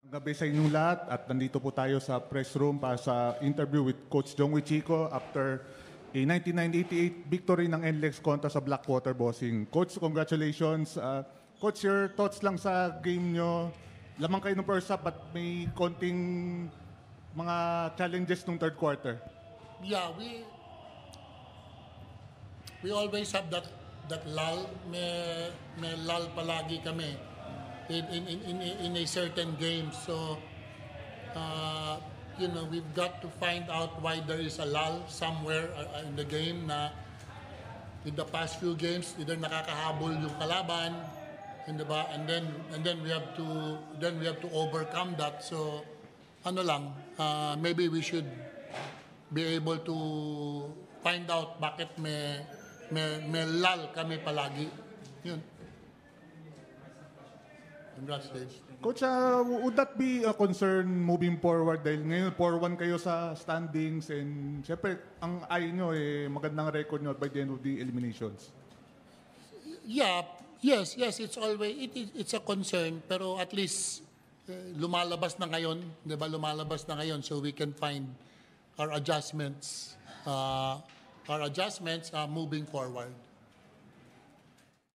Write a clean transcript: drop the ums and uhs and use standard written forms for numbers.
Gabi sa inyong lahat at nandito po tayo sa press room para sa interview with Coach Jongwei Chico after a 1988 victory ng NLEX kontra sa Blackwater Bossing. Coach, congratulations. Coach, your thoughts lang sa game nyo. Lamang kayo ng first half at may konting mga challenges nung third quarter. Yeah, we always have that lull. May lull palagi kami in a certain game. So we've got to find out why there is a lull somewhere in the game na in the past few games either nakakahabol yung kalaban, diba? And then we have to overcome that. So maybe we should be able to find out bakit may lull kami palagi. Yun. Congratulations. Coach, would that be a concern moving forward? Dahil ngayon 4-1 kayo sa standings and syempre ang eye nyo magandang record nyo by the end of the eliminations. Yes, it's a concern, pero at least lumalabas na ngayon, 'di ba? Lumalabas na ngayon so we can find our adjustments moving forward.